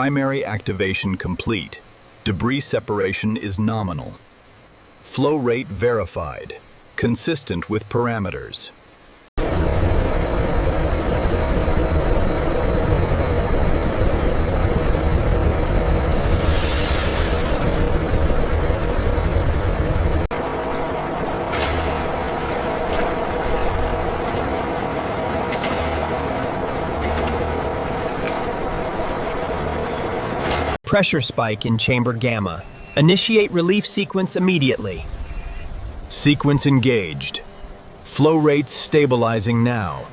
Primary activation complete. Debris separation is nominal. Flow rate verified. Consistent with parameters. Pressure spike in chamber gamma. Initiate relief sequence immediately. Sequence engaged. Flow rates stabilizing now.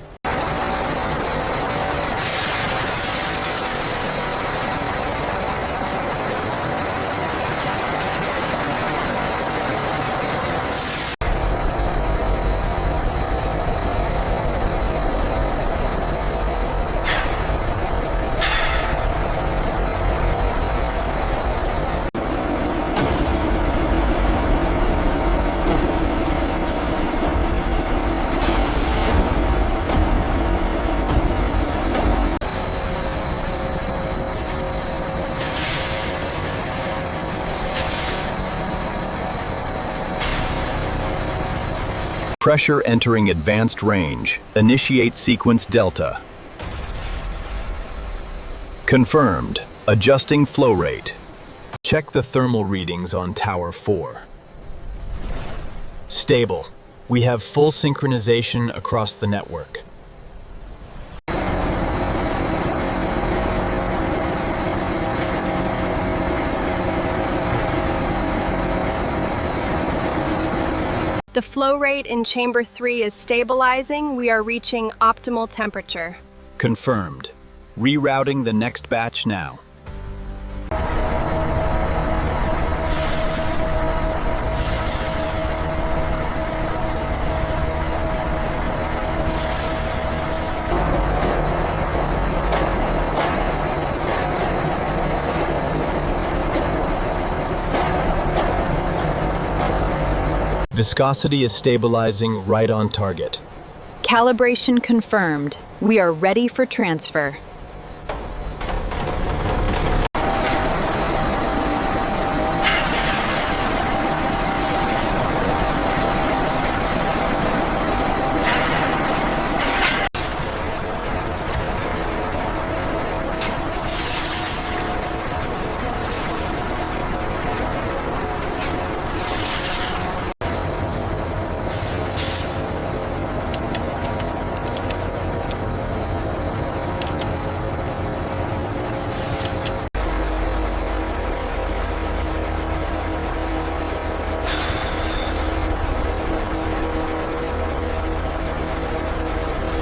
Pressure entering advanced range. Initiate sequence Delta. Confirmed. Adjusting flow rate. Check the thermal readings on Tower 4. Stable. We have full synchronization across the network. The flow rate in chamber 3 is stabilizing. We are reaching optimal temperature. Confirmed. Rerouting the next batch now. Viscosity is stabilizing right on target. Calibration confirmed. We are ready for transfer.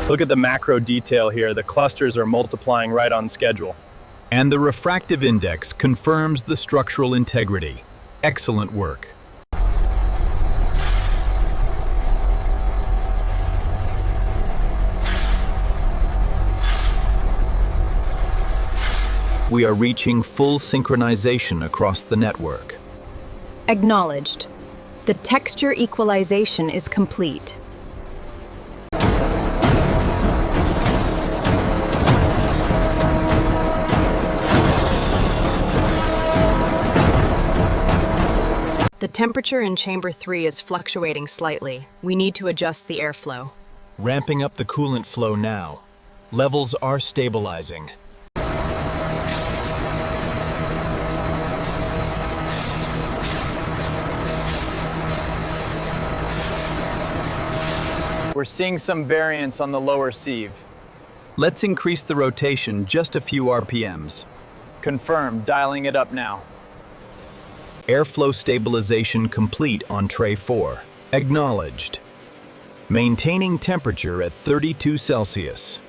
Look at the macro detail here. The clusters are multiplying right on schedule. And the refractive index confirms the structural integrity. Excellent work. We are reaching full synchronization across the network. Acknowledged. The texture equalization is complete. The temperature in chamber 3 is fluctuating slightly. We need to adjust the airflow. Ramping up the coolant flow now. Levels are stabilizing. We're seeing some variance on the lower sieve. Let's increase the rotation just a few RPMs. Confirmed, dialing it up now. Airflow stabilization complete on tray 4. Acknowledged. Maintaining temperature at 32 Celsius.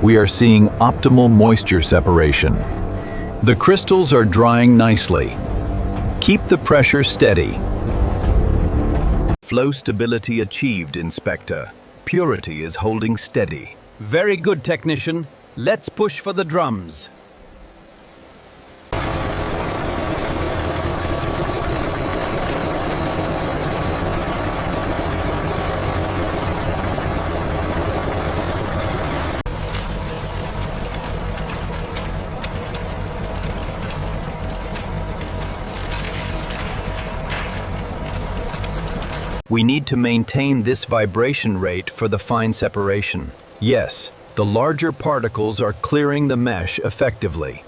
we are seeing optimal moisture separation. The crystals are drying nicely. Keep the pressure steady. Flow stability achieved, Inspector. Purity is holding steady. Very good, technician. Let's push for the drums. We need to maintain this vibration rate for the fine separation. Yes, the larger particles are clearing the mesh effectively.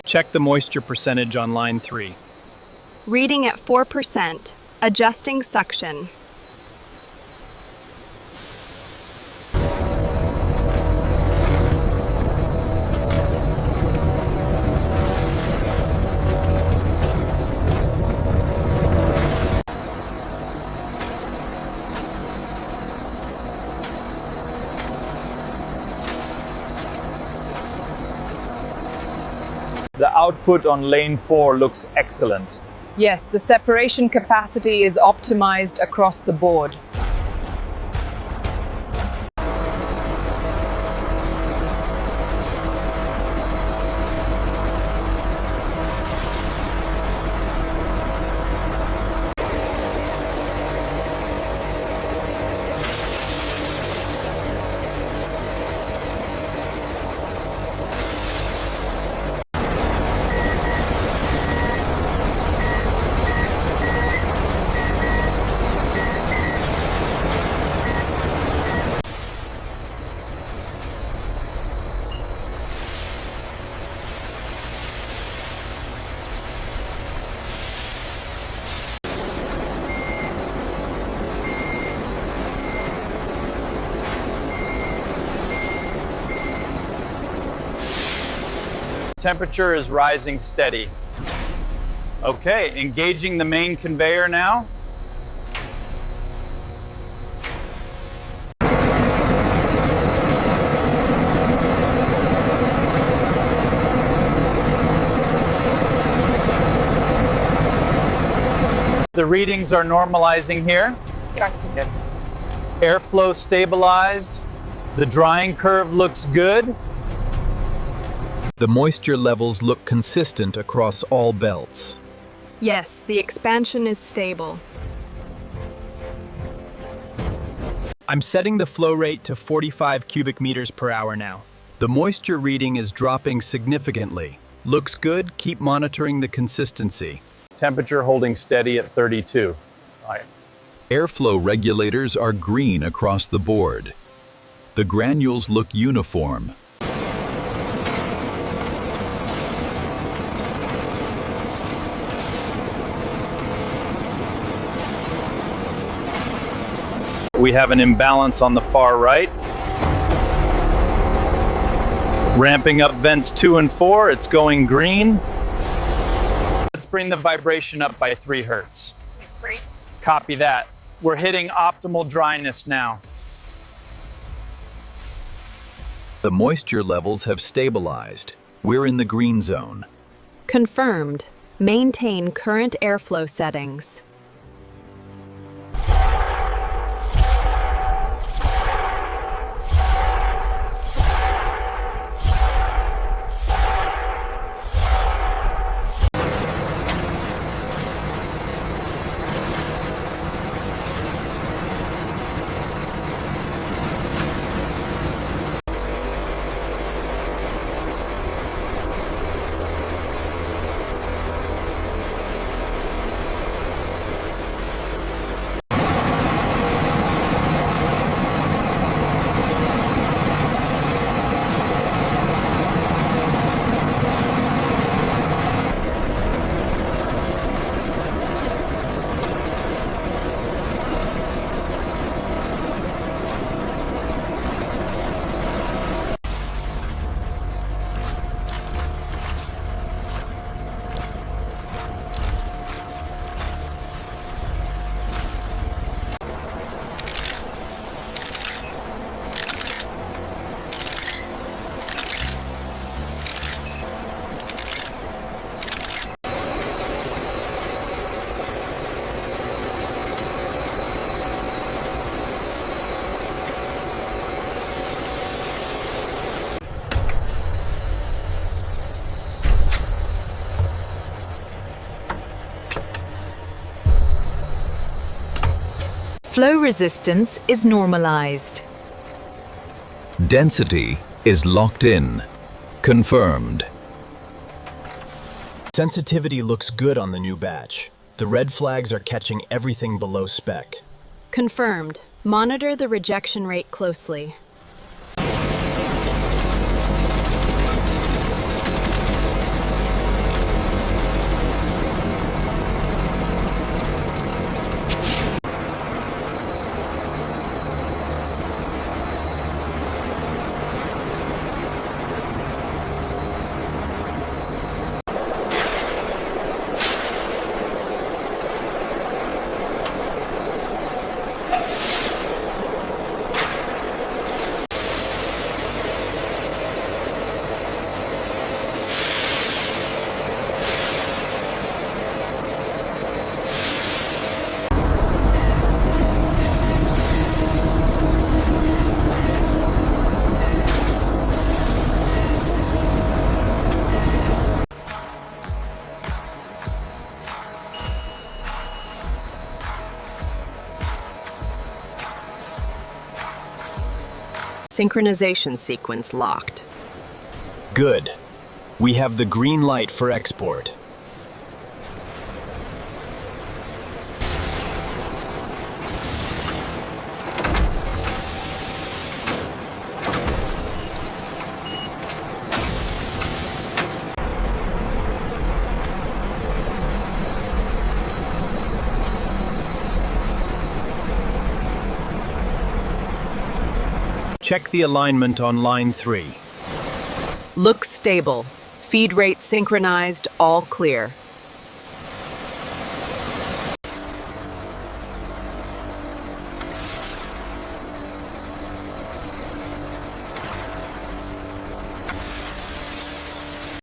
Check the moisture percentage on line 3. Reading at 4%. Adjusting suction. The output on lane 4 looks excellent. Yes, the separation capacity is optimized across the board. Temperature is rising steady. Okay, engaging the main conveyor now. The readings are normalizing here. Airflow stabilized. The drying curve looks good. The moisture levels look consistent across all belts. Yes, the expansion is stable. I'm setting the flow rate to 45 cubic meters per hour now. The moisture reading is dropping significantly. Looks good, keep monitoring the consistency. Temperature holding steady at 32. Airflow regulators are green across the board. The granules look uniform. We have an imbalance on the far right. Ramping up vents 2 and 4, it's going green. Let's bring the vibration up by 3 Hertz. Great. Copy that. We're hitting optimal dryness now. The moisture levels have stabilized. We're in the green zone. Confirmed. Maintain current airflow settings. Flow resistance is normalized. Density is locked in. Confirmed. Sensitivity looks good on the new batch. The red flags are catching everything below spec. Confirmed. Monitor the rejection rate closely. Synchronization sequence locked. Good. We have the green light for export. Check the alignment on line 3. Looks stable. Feed rate synchronized, all clear.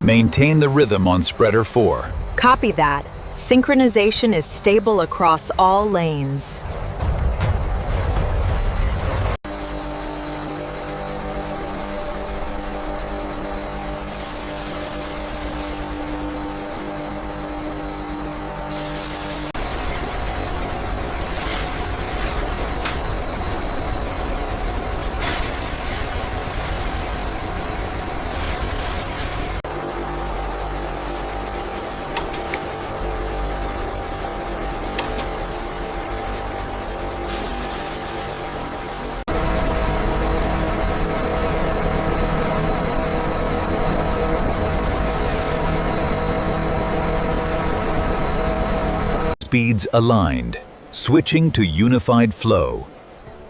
Maintain the rhythm on spreader 4. Copy that. Synchronization is stable across all lanes. Speeds aligned. Switching to unified flow.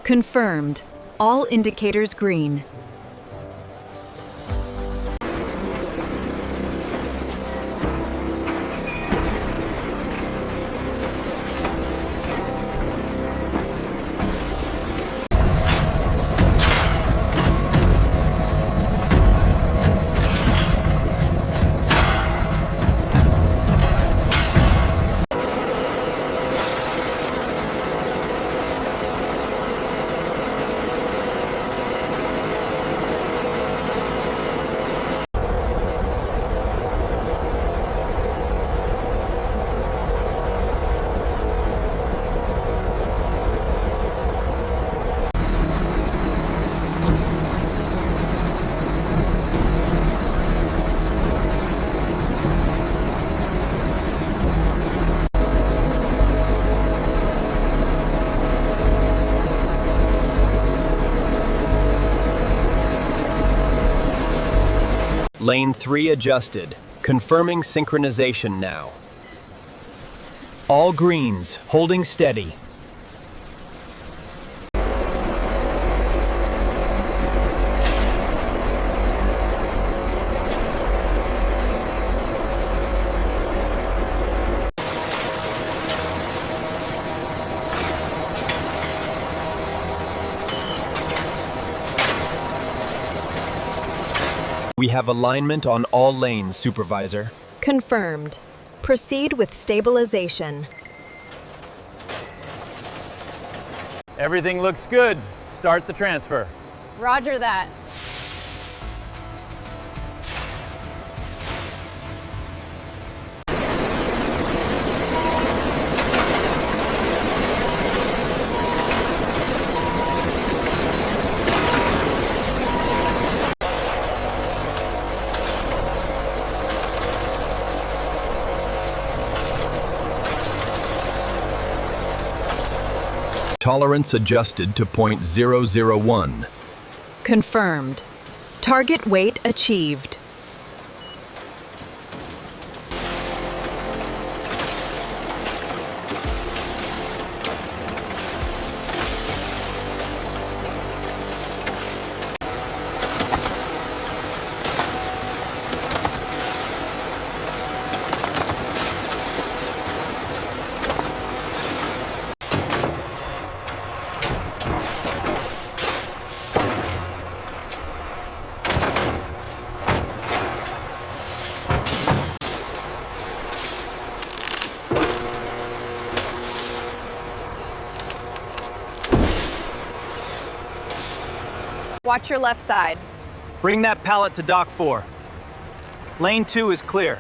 Confirmed. All indicators green. Lane 3 adjusted. Confirming synchronization now. All greens, holding steady. We have alignment on all lanes, Supervisor. Confirmed. Proceed with stabilization. Everything looks good. Start the transfer. Roger that. Tolerance adjusted to 0.001. Confirmed. Target weight achieved. Watch your left side. Bring that pallet to dock 4. Lane 2 is clear.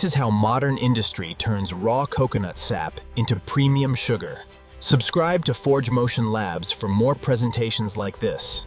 This is how modern industry turns raw coconut sap into premium sugar. Subscribe to Forge Motion Labs for more presentations like this.